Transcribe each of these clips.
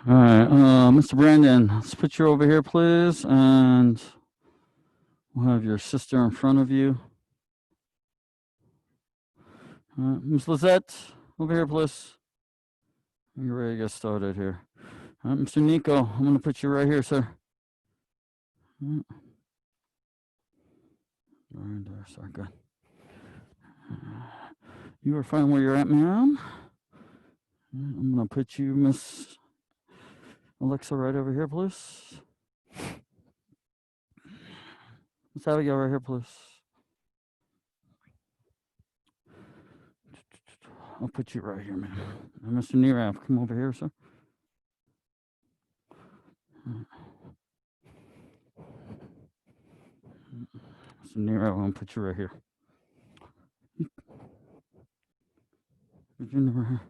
All right, Mr. Brandon, let's put you over here, please, and we'll have your sister in front of you. Ms. Lizette, over here, please. You're ready to get started here. Mr. Nico, I'm going to put you right here, sir. Right there, sir, good. You are fine where you're at, ma'am. I'm going to put you, Miss Alexa, right over here, please. Miss Abigail, right here, please. I'll put you right here, ma'am. Mr. Nirav, come over here, sir. Mr. Nirav, I'm going to put you right here. Virginia, right here.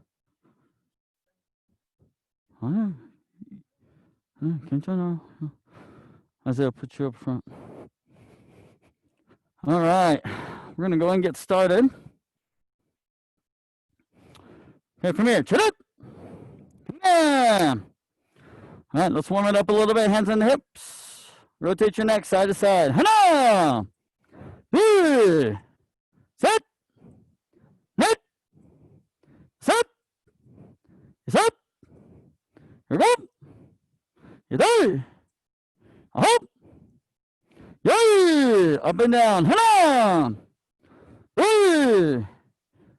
괜찮아. Isaiah, put you up front. All right, we're going to go and get started. Okay, from here, chin up. Bam. All right, let's warm it up a little bit. Hands on the hips. Rotate your neck side to side. Hana. Set. Net. Set. Set. Here we go. Yay! Up! Yay! Up and down. Hana! Yay!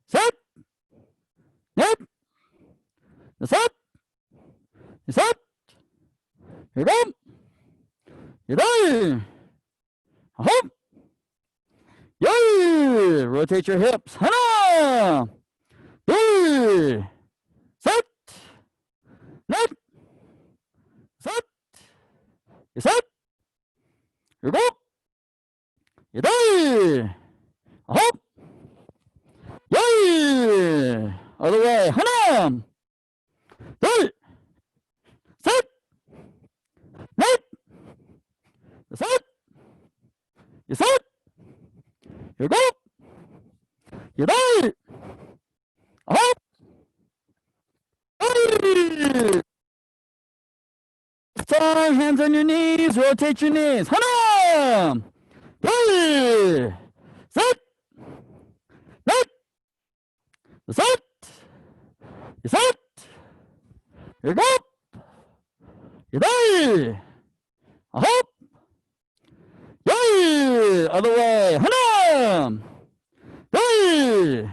Set! Net! Set! Set! Here we go! Yay! Up! Yay! Rotate your hips. Hana! Yay! Set! Net! Set! You set? Here we go. Yay! Up! Yay! Other way. Hana! Yay! Set! Net! Set! You set? Here we go. Yay! Up! Yay! Side, hands on your knees, rotate your knees. Hana! Yay! Set! Net! Set! You set! Here we go! Yay! Up! Yay! Other way. Hana! Yay!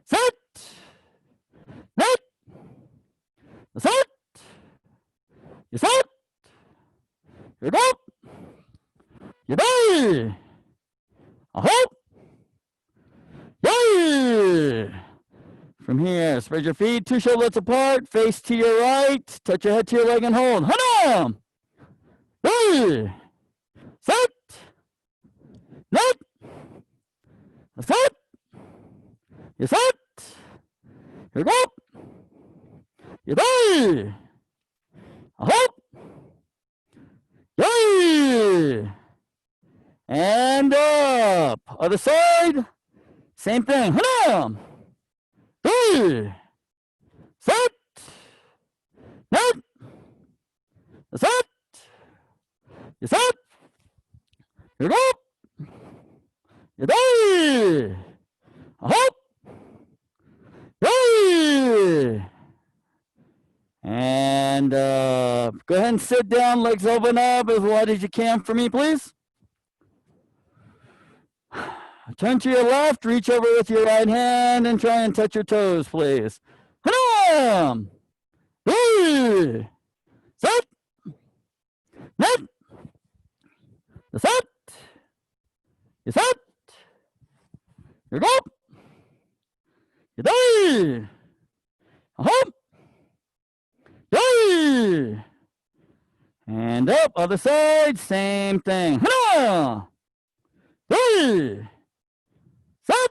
Set! Net! Set! You set? Here we go. Yay! Up! Yay! From here, spread your feet, 2 shoulders apart, face to your right, touch your head to your leg and hold. Hana! Yay! Set! Net! Set! You set? Here we go. Yay! Up! Yay! And up. Other side. Same thing. Hana! Yay! Set! Net! Set! You set? Here we go. Yay! Up! Yay! And go ahead and sit down, legs open up as wide as you can for me, please. Turn to your left, reach over with your right hand, and try and touch your toes, please. Hanam! Set! Net! Set! You set! You go! You die! Hop! Die! And up, other side, same thing. Hana! Die! Set!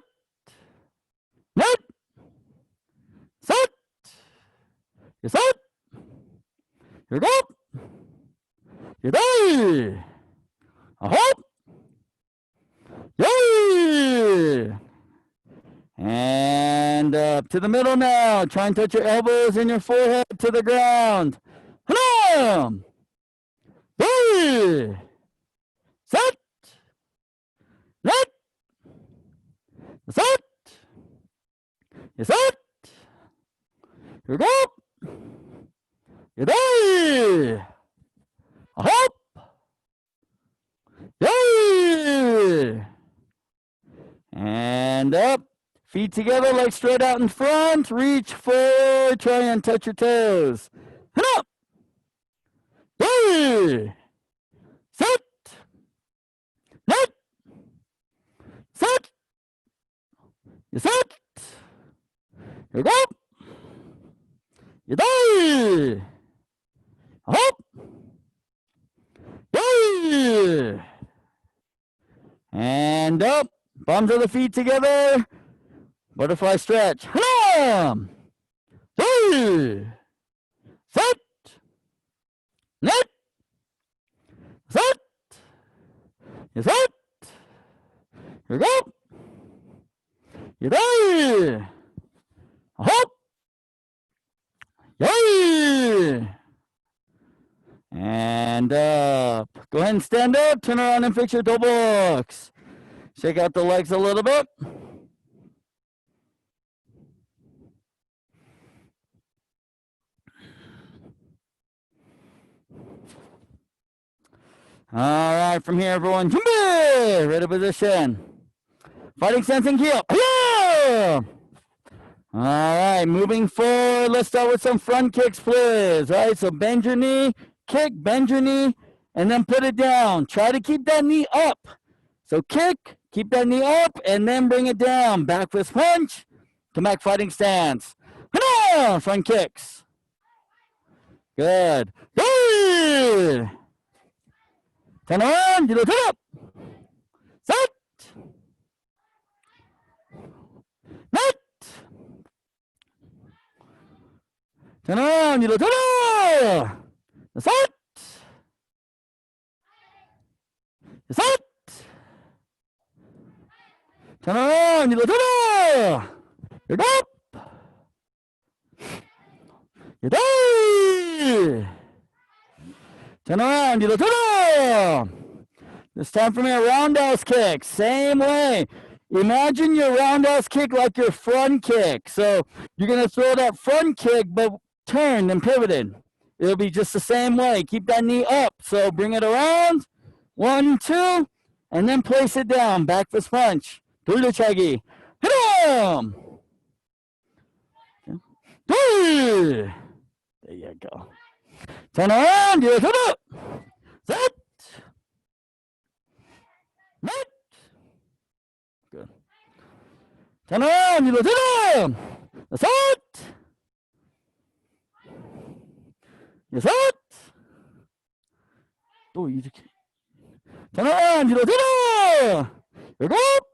Net! Set! You set! You go! You die! Hop! Yay! And up to the middle now. Try and touch your elbows and your forehead to the ground. Hanam! Yay! Set! Net! Set! You set! You go! You die! Hop! Yay! And up. Feet together, legs straight out in front. Reach forward. Try and touch your toes. And up. Yay! Set. Net. Set. You set. You go. You die. Hop. Yay! And up. Palms of the feet together. Butterfly stretch. Hanam! Hey! Set! Net! Set! You set! You go! You die! Hop! Yay! And up. Go ahead and stand up. Turn around and fix your toe box. Shake out the legs a little bit. All right, from here, everyone, ready position. Fighting stance and keel. Yeah! All right, moving forward. Let's start with some front kicks, please. All right, so bend your knee, kick, bend your knee, and then put it down. Try to keep that knee up. So kick, keep that knee up, and then bring it down. Back fist punch, come back fighting stance. Front kicks. Good. Good. Turn around, you turn up. Set. Net. Turn around, you turn up. Set. Set. Turn around, you turn up. You're up. You die. Turn around, you turn up. This time from here, roundhouse kick. Same way. Imagine your roundhouse kick like your front kick. So you're going to throw that front kick, but turned and pivoted. It'll be just the same way. Keep that knee up. So bring it around. 1, 2, and then place it down. Back fist punch. Durchagi. Hit him. There you go. Turn around, you turn up. Set. Net. Good. Turn around, you turn up. Set. You set. Oh, you turn around, you turn up. You go up.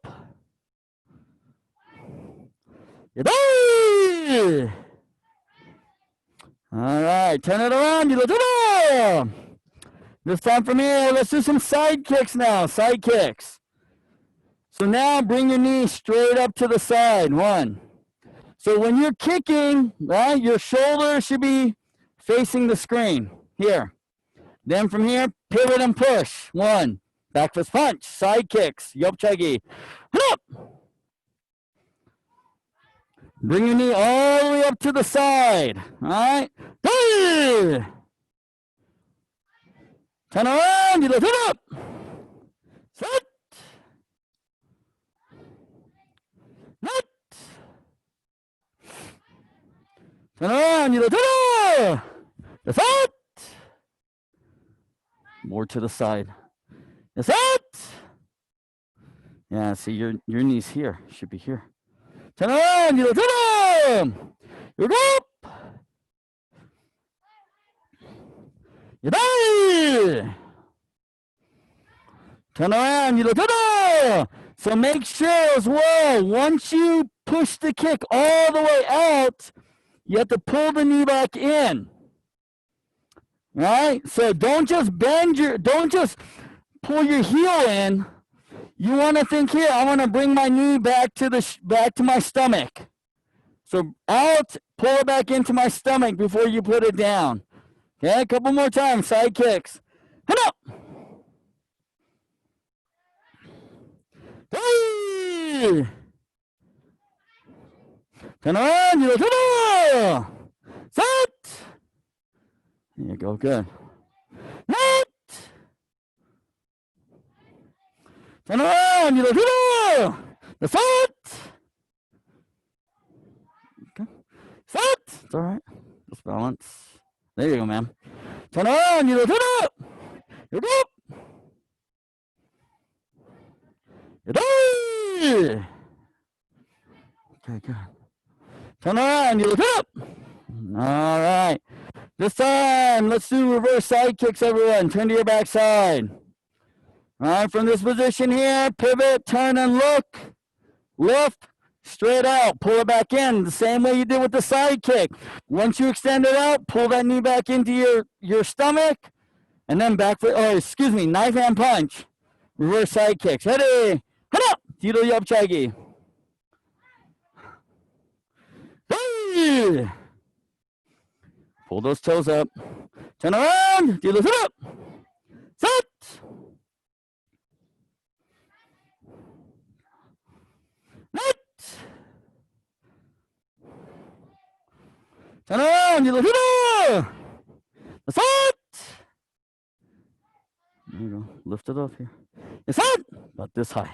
You die. All right, turn it around. You do. This time from here, let's do some side kicks now. Side kicks. So now bring your knee straight up to the side. 1. So when you're kicking, right, your shoulder should be facing the screen. Here. Then from here, pivot and push. 1. Back fist punch. Side kicks. Yopchagi. Up. Bring your knee all the way up to the side. All right. Turn around. You turn up. Set. Turn around, you turn. That's it. More to the side. That's it. Yeah, see your knees here. Should be here. Turn around, you turn. You go. You die. Turn around, you turn. So make sure as well, once you push the kick all the way out, you have to pull the knee back in. Right? So don't just don't just pull your heel in. You want to think here, I want to bring my knee back to my stomach. So out, pull it back into my stomach before you put it down. Okay, a couple more times, side kicks. Head up. Hey! Turn around, you turn around. Set. There you go, good. Net. Turn around, you turn around. The set. Okay. Set. It's all right. Just balance. There you go, man. Turn around, you turn up. You're up. You're down. Okay, good. Turn around, you turn up. All right. This time, let's do reverse side kicks, everyone. Turn to your back side. All right, from this position here, pivot, turn and look. Lift, straight out, pull it back in, the same way you did with the side kick. Once you extend it out, pull that knee back into your stomach, and then back for, knife hand punch. Reverse side kicks. Ready? Head up. Dito yop chagi. Hey! Pull those toes up. Turn around. Dito sit up. Set. Net. Turn around. Dito sit up. Set. There you go. Lift it up here. It's up. About this high.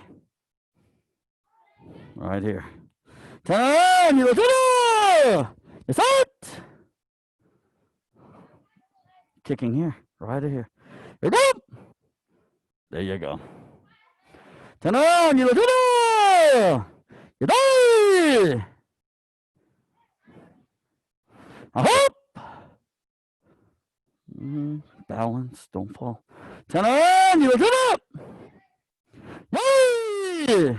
Right here. Turn around. You look. It's up. Kicking here. Right here. Here go. There you go. Turn around. You look. You die. Hop. Balance. Don't fall. Turn around. You look up. Hey!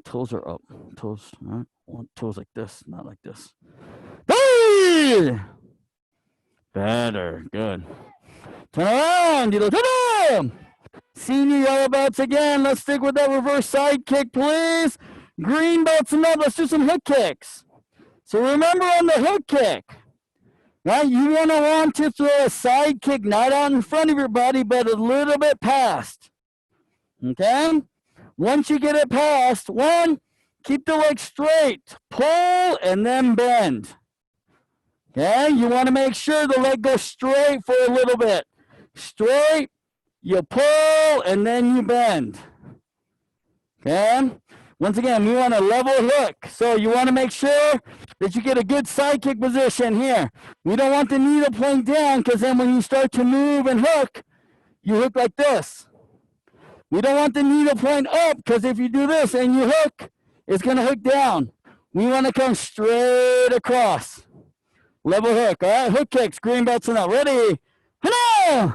Toes are up. Toes, right? Toes like this, not like this. Hey! Better. Good. Turn around. You turn around. Senior yellow belts again. Let's stick with that reverse side kick, please. Green belts and up. Let's do some hook kicks. So remember on the hook kick, right? You want to throw a side kick not out in front of your body, but a little bit past. Okay? Once you get it past, keep the leg straight. Pull and then bend. Okay? You want to make sure the leg goes straight for a little bit. Straight, you pull, and then you bend. Okay? Once again, we want a level hook. So you want to make sure that you get a good side kick position here. We don't want the knee to point down, because then when you start to move and hook, you hook like this. We don't want the knee to point up, because if you do this and you hook, it's going to hook down. We want to come straight across. Level hook, all right? Hook kicks, green belts and up. Ready? Hello!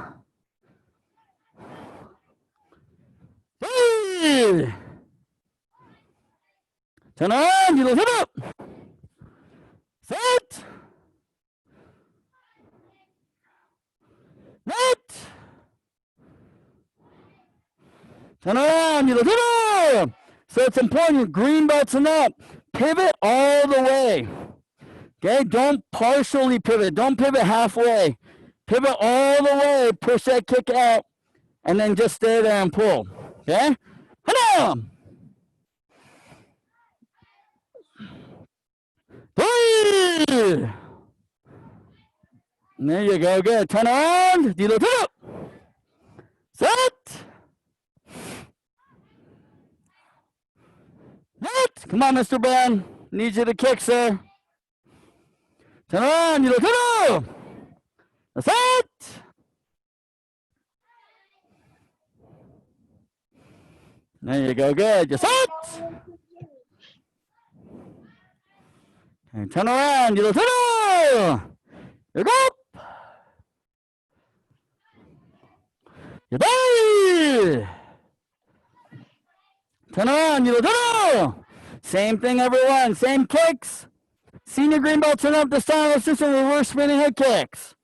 Hey! Turn around, you lift it up. Set. Net. Turn around, you lift it up. So it's important, green belts and up. Pivot all the way. Okay, don't partially pivot. Don't pivot halfway. Pivot all the way. Push that kick out. And then just stay there and pull. Okay? Hello! Three! There you go. Good. Turn around. Dilo turn up. Set. Net. Come on, Mr. Ben. Need you to kick, sir. Turn around, you turn. That's it. There you go, good. Just it. And turn around, you turn. You go. You die. Turn around, you turn. Same thing, everyone. Same kicks. Senior green belt turn up the style assistant reverse spinning head kicks.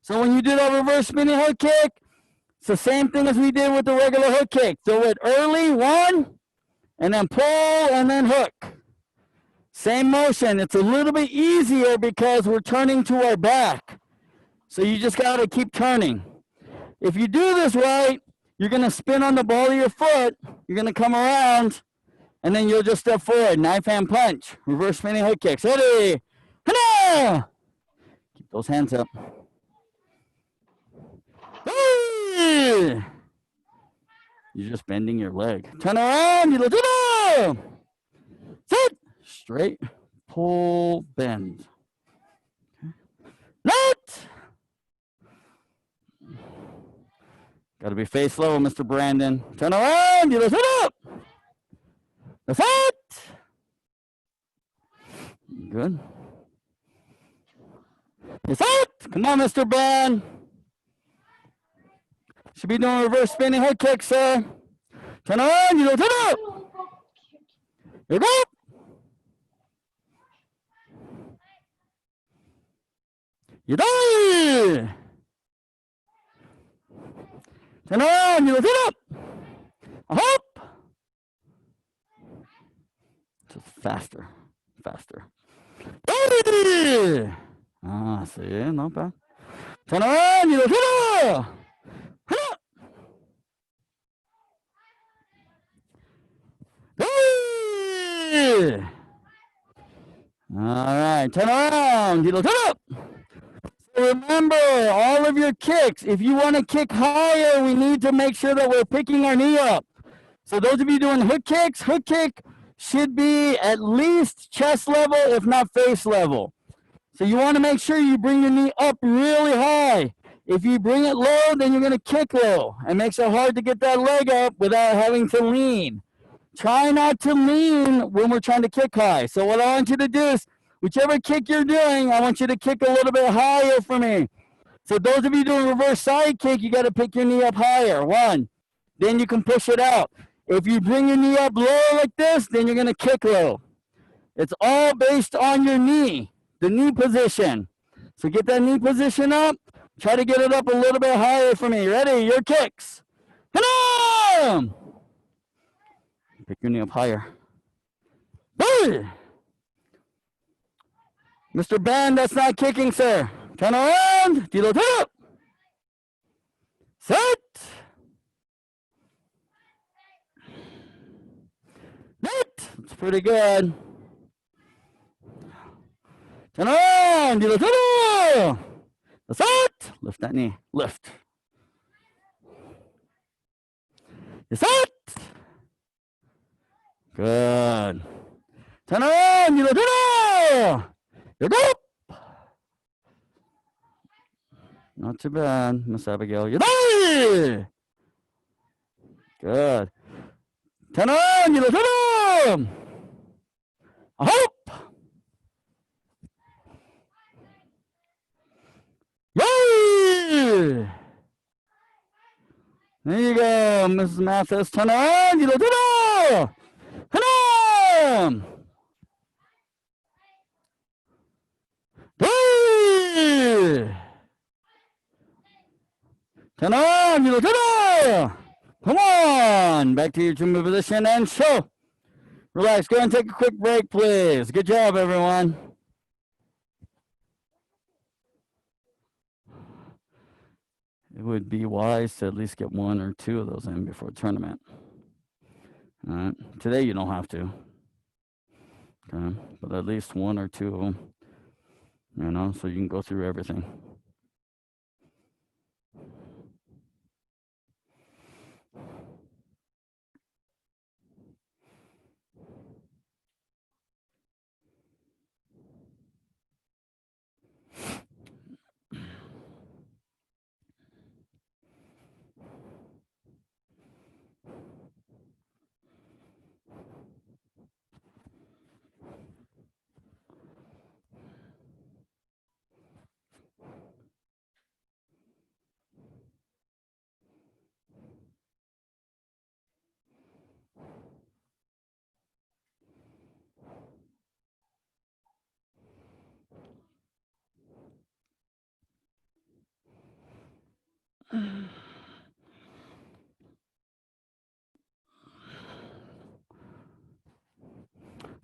So when you do that reverse spinning hook kick, it's the same thing as we did with the regular hook kick. Do it early, one, and then pull, and then hook. Same motion. It's a little bit easier because we're turning to our back. So you just got to keep turning. If you do this right, you're going to spin on the ball of your foot. You're going to come around, and then you'll just step forward. Knife hand punch. Reverse spinning hook kicks. Ready? Hana! Keep those hands up. You're just bending your leg. Turn around. You look it. Sit. Straight. Pull. Bend. Let. Got to be face level, Mr. Brandon. Turn around. You lift it up. That's it. Good. That's it. Come on, Mr. Ben. Should be doing reverse spinning hook kicks, sir. Turn around. You lift it up. You go. You die. Turn around. You lift it up. A hop. Just faster. Faster. Ah, see, not bad. Turn around. You lift it up. All right, turn around. You lift it up. So remember, all of your kicks, if you want to kick higher, we need to make sure that we're picking our knee up. So those of you doing hook kick should be at least chest level, if not face level. So you want to make sure you bring your knee up really high. If you bring it low, then you're going to kick low. It makes it hard to get that leg up without having to lean. Try not to lean when we're trying to kick high. So what I want you to do is, whichever kick you're doing, I want you to kick a little bit higher for me. So those of you doing reverse side kick, you got to pick your knee up higher. One. Then you can push it out. If you bring your knee up low like this, then you're going to kick low. It's all based on your knee, the knee position. So get that knee position up. Try to get it up a little bit higher for me. Ready? Your kicks. Hit 'em! Pick your knee up higher. Hey! Mr. Ben, that's not kicking, sir. Turn around. Tilo up. Set. Net. That's pretty good. Turn around. Tilo. Set. Lift that knee. Lift. Set. Good. Turn around. Tilo. You're up. Not too bad, Miss Abigail. You're there. Good. Turn around, you little. A hope. Yay! There you go, Mrs. Mathis. Turn around, you little. Turn on. Hey! Turn on, you little. Come on, back to your Jumbo position and show. Relax, go and take a quick break, please. Good job, everyone. It would be wise to at least get one or two of those in before tournament. All right, today you don't have to. Okay, but at least one or two of them, you know, so you can go through everything.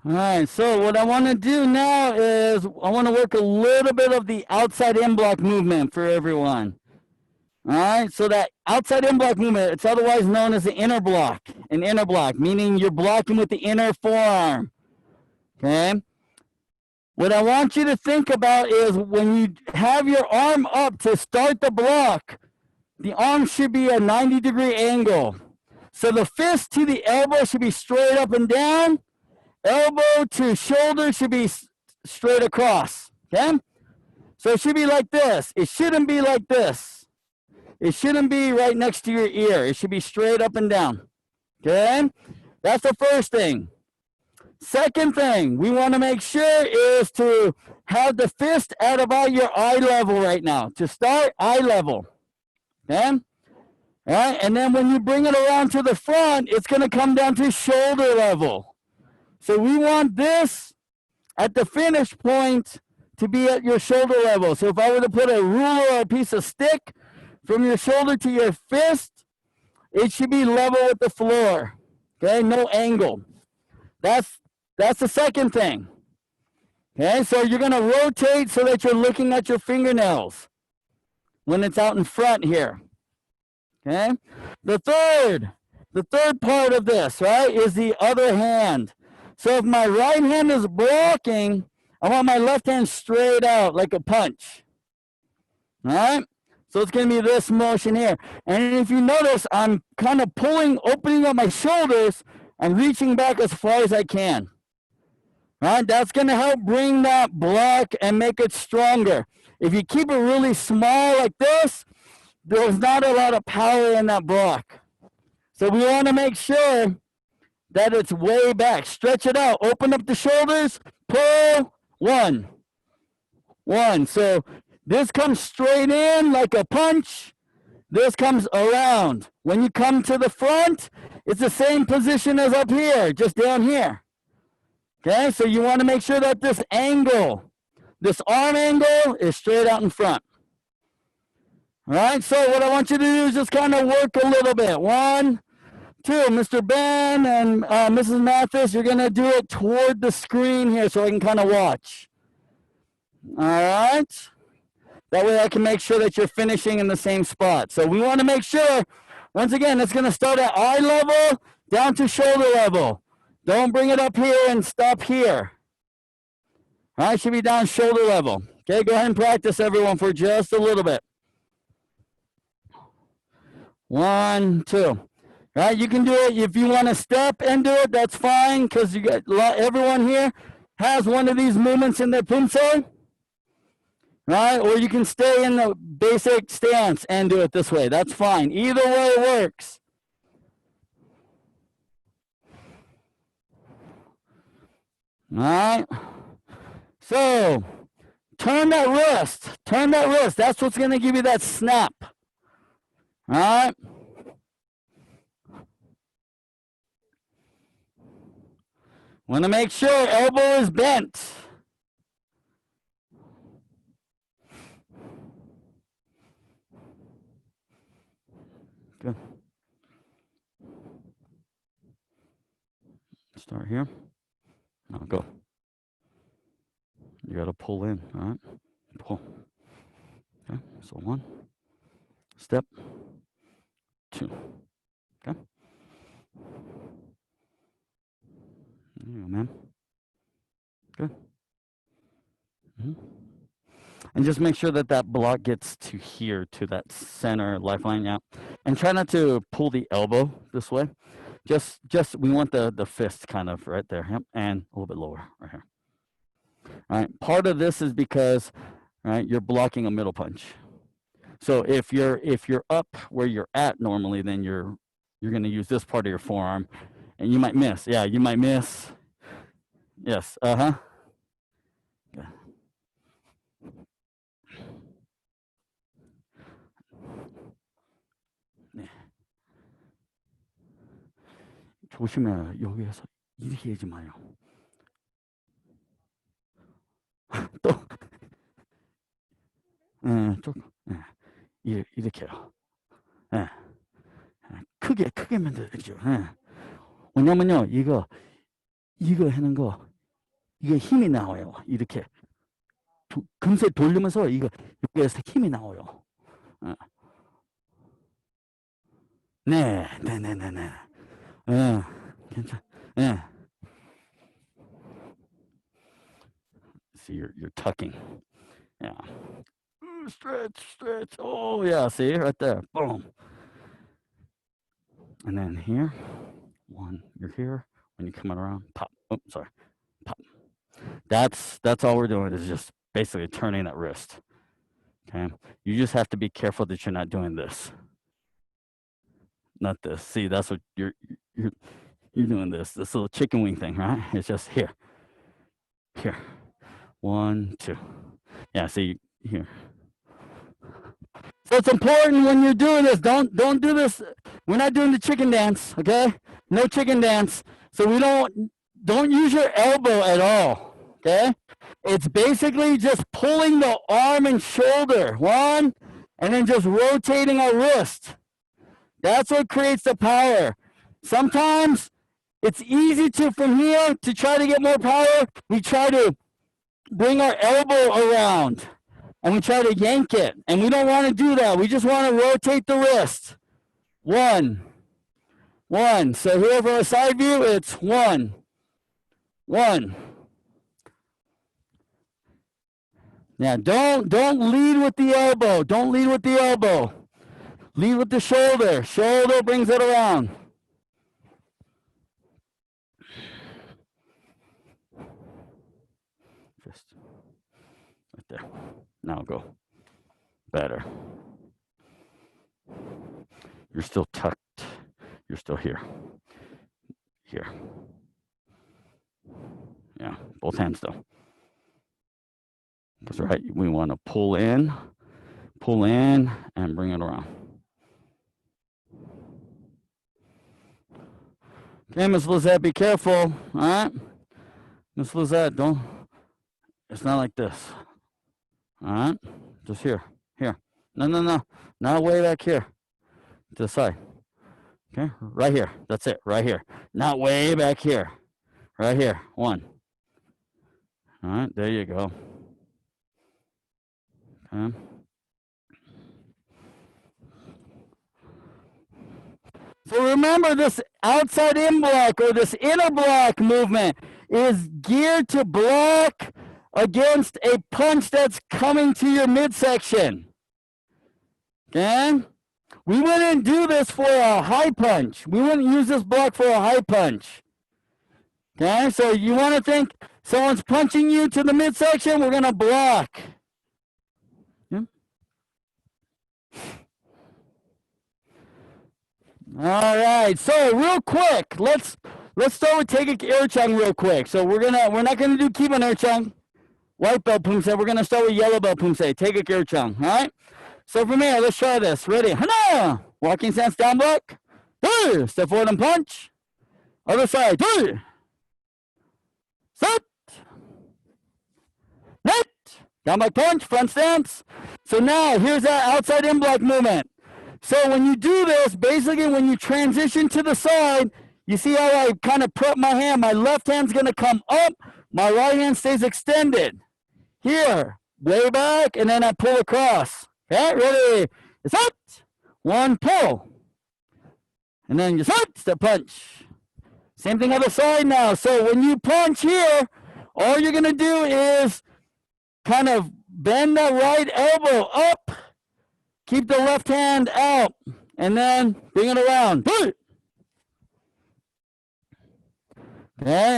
All right, so what I want to do now is I want to work a little bit of the outside in block movement for everyone. All right, so that outside in block movement, it's otherwise known as the inner block, an inner block, meaning you're blocking with the inner forearm. Okay? What I want you to think about is when you have your arm up to start the block, the arm should be a 90-degree angle. So the fist to the elbow should be straight up and down. Elbow to shoulder should be straight across. Okay? So it should be like this. It shouldn't be like this. It shouldn't be right next to your ear. It should be straight up and down. Okay? That's the first thing. Second thing we want to make sure is to have the fist at about your eye level right now. To start, eye level. Okay? All right? And then when you bring it around to the front, it's going to come down to shoulder level. So we want this at the finish point to be at your shoulder level. So if I were to put a ruler or a piece of stick from your shoulder to your fist, it should be level with the floor. Okay? No angle. That's the second thing. Okay, so you're going to rotate so that you're looking at your fingernails when it's out in front here. Okay, the third part of this, right, is the other hand. So if my right hand is blocking, I want my left hand straight out like a punch. All right, so it's going to be this motion here. And if you notice, I'm kind of opening up my shoulders. I'm reaching back as far as I can. All right, that's going to help bring that block and make it stronger. If you keep it really small like this, there's not a lot of power in that block. So we want to make sure that it's way back. Stretch it out. Open up the shoulders. Pull. One. So this comes straight in like a punch. This comes around. When you come to the front, it's the same position as up here, just down here. Okay, so you want to make sure that this angle, this arm angle, is straight out in front. All right, so what I want you to do is just kind of work a little bit. 1, 2, Mr. Ben and Mrs. Mathis, you're going to do it toward the screen here so I can kind of watch. All right, that way I can make sure that you're finishing in the same spot. So we want to make sure, once again, it's going to start at eye level down to shoulder level. Don't bring it up here and stop here. All right, should be down shoulder level. Okay, go ahead and practice, everyone, for just a little bit. 1, 2. All right, you can do it. If you want to step and do it, that's fine, because you got everyone here has one of these movements in their Poomsae. Right, or you can stay in the basic stance and do it this way. That's fine. Either way works. All right, so turn that wrist. That's what's going to give you that snap. All right. Want to make sure elbow is bent. Good. Start here. Now go. You got to pull in, all right? Pull. Okay, so 1, step, 2. Okay. There you go, man. Good. And just make sure that that block gets to here, to that center lifeline, yeah. And try not to pull the elbow this way. Just we want the fist kind of right there, yep, and a little bit lower right here. All right, part of this is because, right, you're blocking a middle punch. So if you're up where you're at normally, then you're going to use this part of your forearm, and you might miss. Yeah, you might miss. Yes. Okay. 네. 조심해. 여기에서 이렇게 하지 마요. 또. 조금. 이렇게요. 크게 만들죠. 왜냐면요, 이거 하는 거 이게 힘이 나와요. 이렇게 금세 돌리면서 여기에서 힘이 나와요. 네. 괜찮. 네. See, you're tucking. Yeah. Stretch. Oh, yeah. See, right there. Boom. And then here, one. You're here. When you're coming around, pop. Oh, sorry. Pop. That's all we're doing is just basically turning that wrist. Okay. You just have to be careful that you're not doing this. Not this. See, that's what you're doing this little chicken wing thing, right? It's just here. 1, 2. Yeah, see here. So it's important when you're doing this. Don't do this. We're not doing the chicken dance, okay? No chicken dance. So we don't use your elbow at all, okay? It's basically just pulling the arm and shoulder, one, and then just rotating our wrist. That's what creates the power. Sometimes it's easy from here to try to get more power. We try to bring our elbow around and we try to yank it. And we don't want to do that. We just want to rotate the wrist. 1. So here for a side view, it's 1. Now don't lead with the elbow. Don't lead with the elbow. Lead with the shoulder. Shoulder brings it around. Just right there. Now go. Better. You're still tucked. You're still here. Yeah, both hands though. That's right. We want to pull in, and bring it around. Okay, Miss Lizette, be careful. All right, Miss Lizette, don't. It's not like this. All right, just here. No. Not way back here. To the side. Okay, right here. That's it. Right here. Not way back here. Right here. 1. All right, there you go. Okay. So remember, this outside in block or this inner block movement is geared to block against a punch that's coming to your midsection. Okay? We wouldn't do this for a high punch. We wouldn't use this block for a high punch. Okay? So you want to think someone's punching you to the midsection, we're going to block. Yeah. All right. So real quick, let's start with Taekwondo Irchang real quick. So we're not gonna do Kiban Irchang, white belt Poomsae. We're gonna start with yellow belt Poomsae, Taekwondo Irchang. All right. So from here, let's try this. Ready? Hana! Walking stance down block. Step forward and punch. Other side. Set. Net. Down block punch. Front stance. So now here's that outside in block movement. So when you do this, basically when you transition to the side, you see how I kind of prep my hand. My left hand's going to come up. My right hand stays extended. Here, way back, and then I pull across. Okay, ready? Set. 1, pull. And then you set, step punch. Same thing other side now. So when you punch here, all you're going to do is kind of bend that right elbow up. Keep the left hand out. And then bring it around. Okay,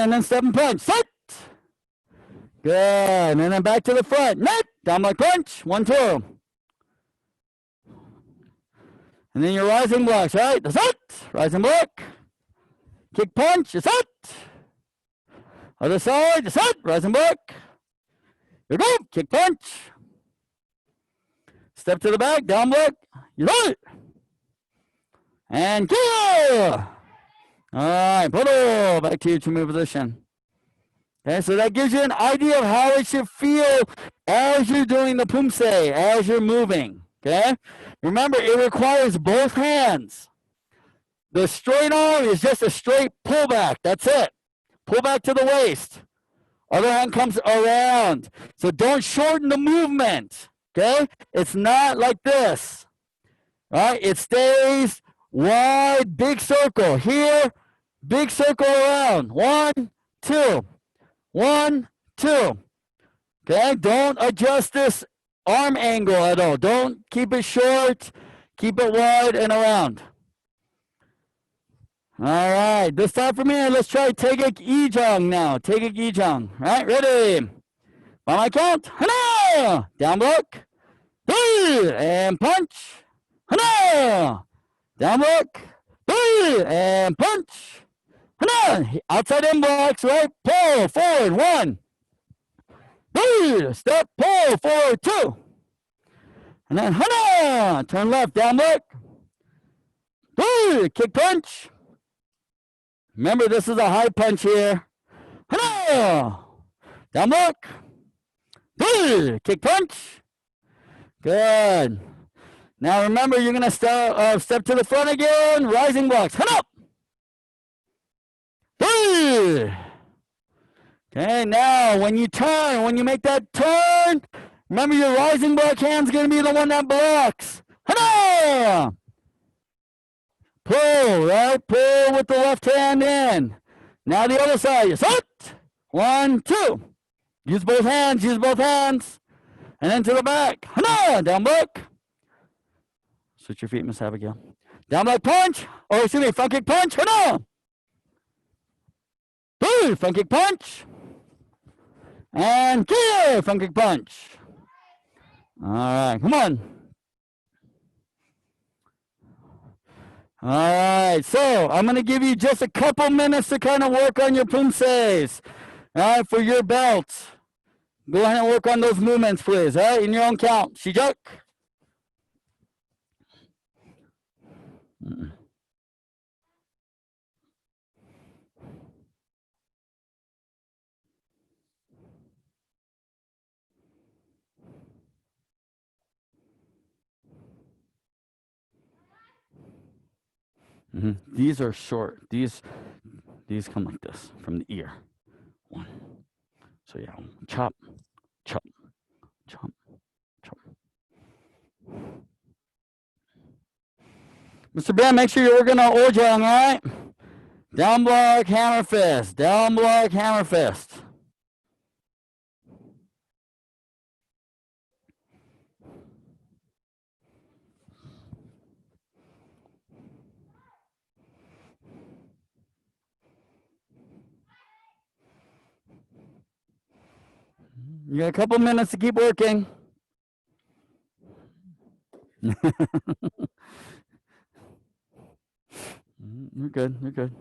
and then step and punch. Set. Good. And then back to the front. Net. Down like punch. 1, 2. And then your rising blocks, right? That's it. Rising block. Kick punch. That's it. Other side. That's it. Rising block. Here we go. Kick punch. Step to the back. Down block. You got it. And kill. All right. Puddle. Back to your two-move position. Okay, so that gives you an idea of how it should feel as you're doing the Poomsae, as you're moving. Okay? Remember, it requires both hands. The straight arm is just a straight pullback. That's it. Pull back to the waist. Other hand comes around. So don't shorten the movement, okay? It's not like this, right? It stays wide, big circle. Here, big circle around. 1, 2. 1, 2. Okay, don't adjust this arm angle at all. Don't keep it short. Keep it wide and around. All right, this time from here, let's try Taeguk Ijang now. Taeguk Ijang. All right, ready? On my count. Hana! Down block. And punch. Hana! Down block. And punch. Hana! Outside in blocks, right? Pull forward. 1. Step, pull forward. 2. And then Hana! Turn left. Down block. Kick punch. Remember, this is a high punch here. Hana! Down block. Kick punch. Good. Now remember, you're going to step to the front again. Rising blocks. Hana! Okay, now when you turn, when you make that turn, remember your rising block hand's going to be the one that blocks. Hana! Pull, right? Pull with the left hand in. Now the other side. Set. 1, 2. Use both hands. Use both hands. And then to the back. Hana! Down block. Switch your feet, Miss Abigail. Down block punch. Or excuse me, front kick punch. Hana! Front kick punch. And kick. Front kick punch. All right, come on. All right, so I'm going to give you just a couple minutes to kind of work on your Poomsaes, all right, for your belts. Go ahead and work on those movements, please, all right, in your own count. Shijak. These are short. These come like this from the ear. 1. So yeah, chop, chop, chop, chop. Mr. Ben, make sure you're working on Ojang, all right? Down block, hammer fist. Down block, hammer fist. You got a couple minutes to keep working. You're good. You're good.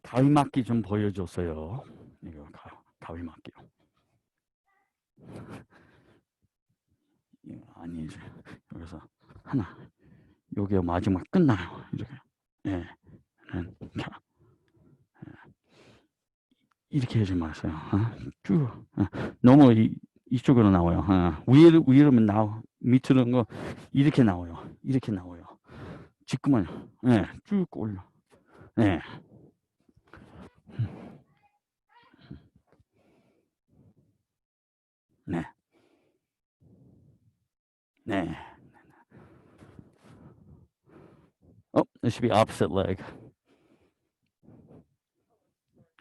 가위막기 좀 보여줬어요. 이거 가위막기요. 아니지. 여기서 하나. 요게 마지막 끝나요. 이렇게. 예. 이렇게 하지 마세요. 쭉. 너무 이쪽으로 나와요. 위로면 나와. 밑으로는 거 이렇게 나와요. 이렇게 나와요. 지금만요. 네, 쭉 올려. 네. 네. 네. Oh, this should be opposite leg.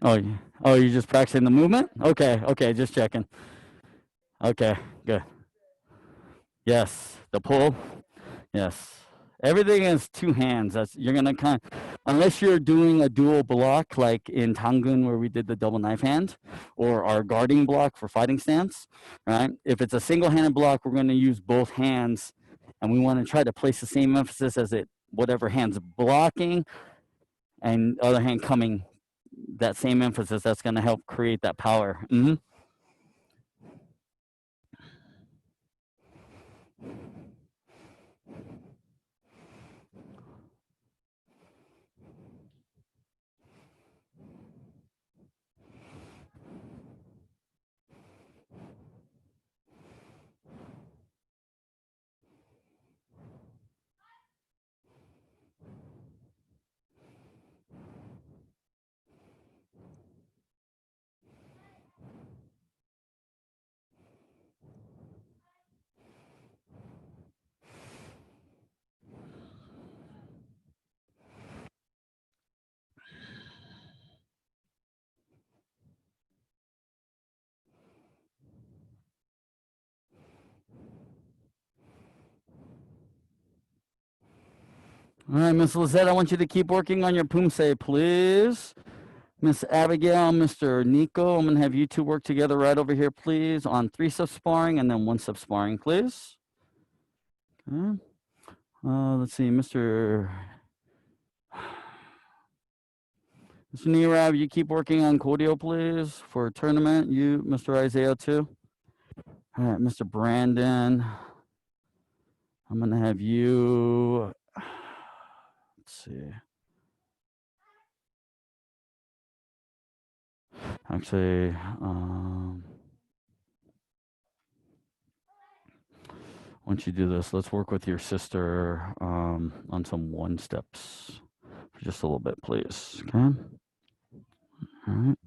Oh, you're just practicing the movement? Okay, just checking. Okay, good. Yes, the pull. Yes. Everything is 2 hands. You're gonna unless you're doing a dual block like in Tangun where we did the double knife hand, or our guarding block for fighting stance, right? If it's a single-handed block, we're gonna use both hands, and we want to try to place the same emphasis as whatever hand's blocking, and other hand coming. That same emphasis, that's gonna help create that power. All right, Miss Lizette, I want you to keep working on your Poomsae, please. Miss Abigail, Mr. Nico, I'm going to have you two work together right over here, please, on 3-step sparring and then 1-step sparring, please. Okay. Let's see, Mr. Nirav, you keep working on cardio, please, for a tournament. You, Mr. Isaiah, too. All right, Mr. Brandon, I'm going to have you, let's see. Actually, once you do this, let's work with your sister on some 1-steps for just a little bit, please. Okay. All right.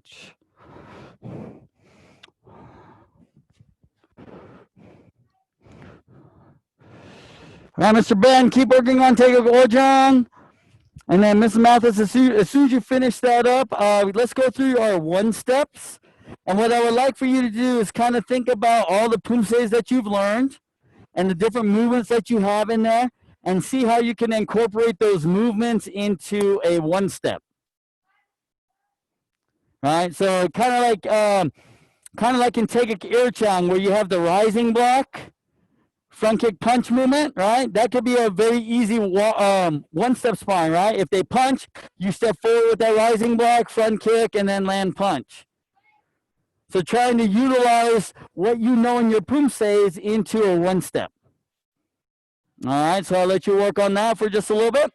All right, Mr. Ben, keep working on Taekwondo Ojang. And then, Ms. Mathis, as soon as you finish that up, let's go through our 1-steps. And what I would like for you to do is kind of think about all the Poomsaes that you've learned and the different movements that you have in there, and see how you can incorporate those movements into a 1-step. Right, so kind of like in Taekwondo Irchang, where you have the rising block, front kick punch movement, right? That could be a very easy 1-step sparring, right? If they punch, you step forward with that rising block, front kick, and then land punch. So trying to utilize what you know in your Poomsaes into a 1-step. All right, so I'll let you work on that for just a little bit.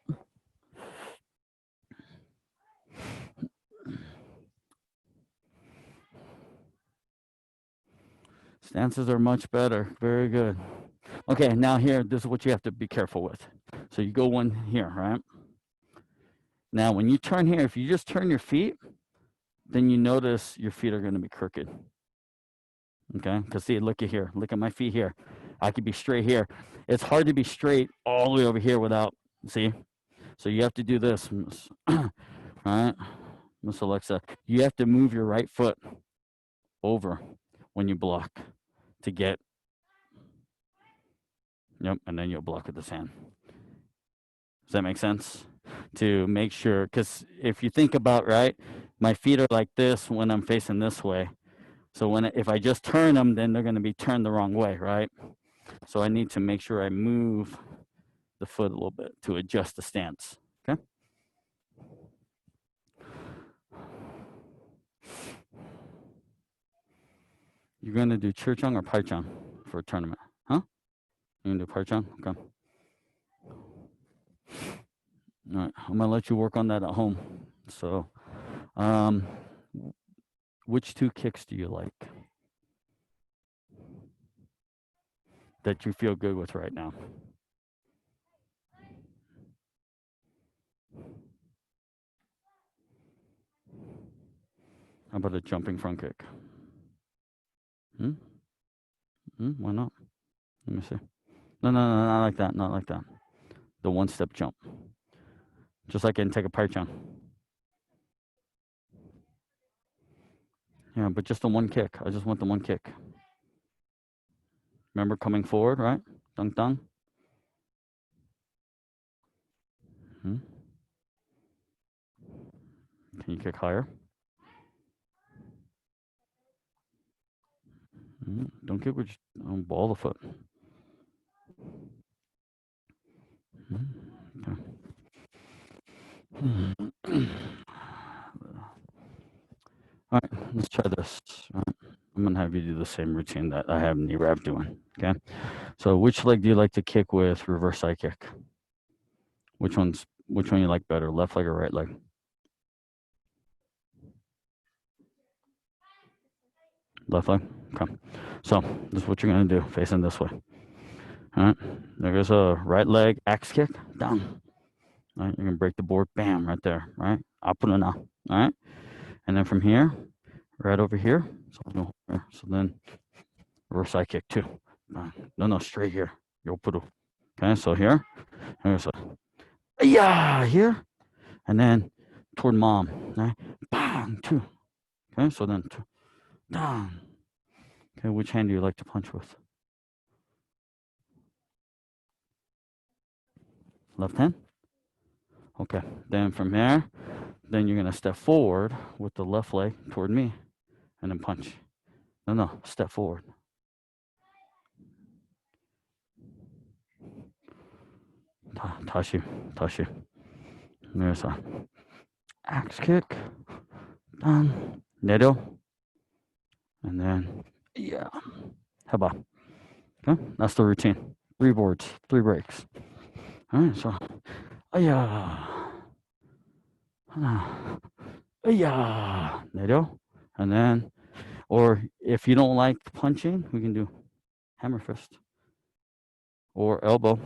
Stances are much better. Very good. Okay, now here, this is what you have to be careful with. So you go one here, right? Now, when you turn here, if you just turn your feet, then you notice your feet are going to be crooked. Okay, because see, look at here. Look at my feet here. I could be straight here. It's hard to be straight all the way over here without, see? So you have to do this, all right? Miss Alexa, you have to move your right foot over when you block to get, yep, and then you'll block with this hand. Does that make sense? To make sure, because if you think about, right, my feet are like this when I'm facing this way. So if I just turn them, then they're going to be turned the wrong way, right? So I need to make sure I move the foot a little bit to adjust the stance, okay? You're going to do Churchung or Paichung for a tournament, huh? You're going to do Paichung? Okay. All right, I'm going to let you work on that at home. So, which 2 kicks do you like that you feel good with right now? How about a jumping front kick? Why not? Let me see. No, not like that. Not like that. The 1-step jump. Just like in Take a Paichung. Yeah, but just the 1 kick. I just want the 1 kick. Remember coming forward, right? Dunk dunk. Can you kick higher? Don't kick with ball the foot. Okay. All right, let's try this. I'm going to have you do the same routine that I have Nirav doing, okay? So which leg do you like to kick with reverse side kick? Which one you like better, left leg or right leg? Left leg? Okay. So this is what you're going to do, facing this way. All right, there goes a right leg axe kick, down. All right, you're going to break the board, bam, right there, right? Apuna, all right? And then from here, right over here. So then reverse side kick too. No, straight here. Okay, so here. Here's here. And then toward mom. Right? Bang, 2. Okay, so then 2. Down. Okay, which hand do you like to punch with? Left hand? Okay, then from there, then you're gonna step forward with the left leg toward me, and then punch. No, step forward. 다시. 내려서 axe kick, down, 내려, and then yeah, 해봐. Okay, that's the routine. 3 boards, 3 breaks. All right, so 하나, 내려, and then, or if you don't like punching, we can do hammer fist or elbow.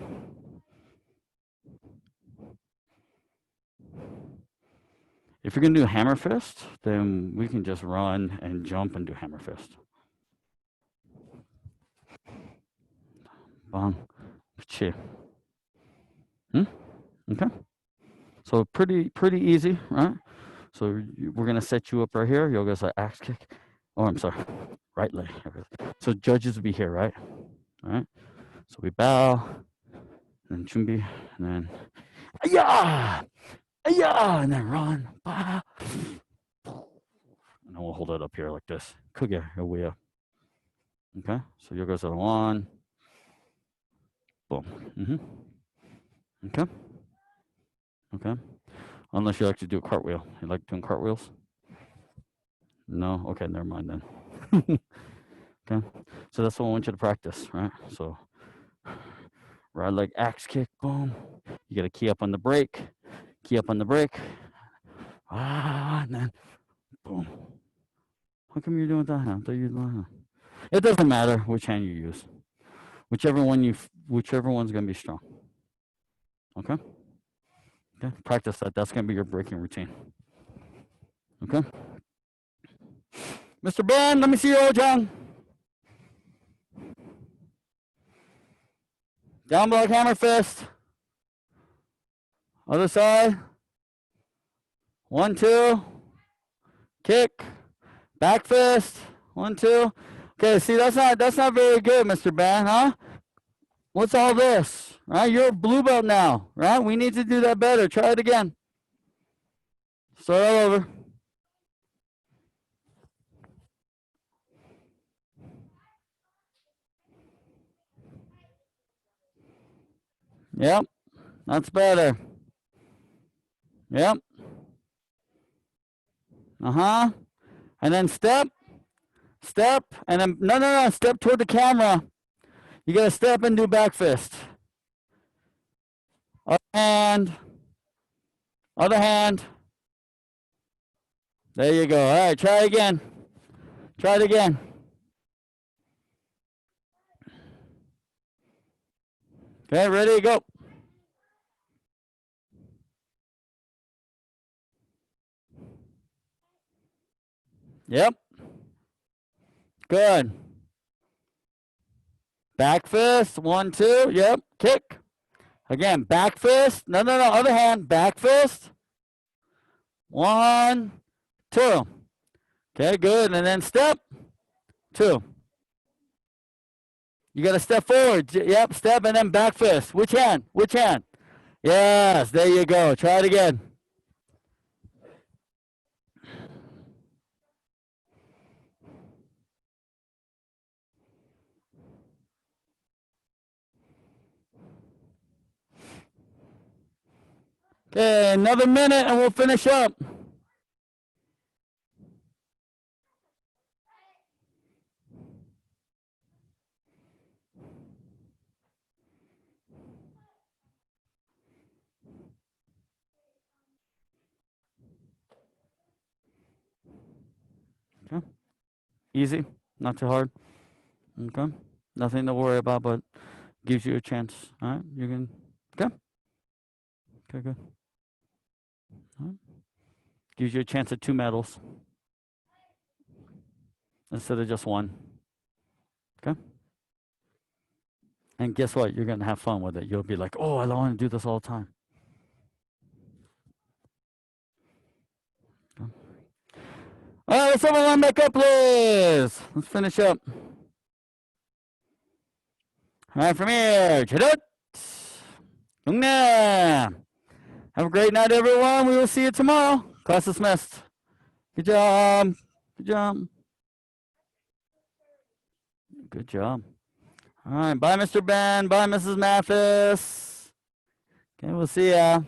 If you're gonna do hammer fist, then we can just run and jump and do hammer fist. Bang, chi. Okay. So pretty easy, right? So we're gonna set you up right here. Yoga's like axe kick. Oh, I'm sorry, right leg. So judges will be here, right? All right. So we bow, and then 준비, and then and then run. And then we'll hold it up here like this. 크게 여기야. Okay. So yoga's at 1. Boom. Okay. Unless you like to do a cartwheel. You like doing cartwheels? No? Okay, never mind then. Okay. So that's what I want you to practice, right? So right leg axe kick, boom. You got to key up on the brake. And then boom. How come you're doing that hand? It doesn't matter which hand you use. Whichever one's gonna be strong. Okay? Okay, practice that. That's gonna be your breaking routine. Okay? Mr. Ben, let me see your John. Down block hammer fist. Other side. 1, 2. Kick. Back fist. 1, 2. Okay, see, that's not very good, Mr. Ben, huh? What's all this? Right? You're a blue belt now, right? We need to do that better. Try it again. Start all over. Yep. That's better. Yep. And then step, and then no, step toward the camera. You gotta step and do back fist. Other hand. There you go. All right, try again. Try it again. Okay, ready, go. Yep. Good. Back fist, 1, 2, yep, kick. Again, back fist, no, other hand, back fist. 1, 2. Okay, good, and then step, 2. You gotta step forward, yep, step and then back fist. Which hand? Yes, there you go, try it again. Okay, another minute and we'll finish up. Okay. Easy, not too hard. Okay. Nothing to worry about, but gives you a chance. All right, you can, okay. Okay, good. All right. Gives you a chance at 2 medals instead of just 1. Okay. And guess what? You're gonna have fun with it. You'll be like, oh, I want to do this all the time. Okay. All right, let's have a line back up, please. Let's finish up. All right, from here, Chadut, Youngna, Have a great night, everyone. We will see you tomorrow. Class dismissed. Good job. Good job. Good job. All right. Bye, Mr. Ben. Bye, Mrs. Mathis. Okay, we'll see ya.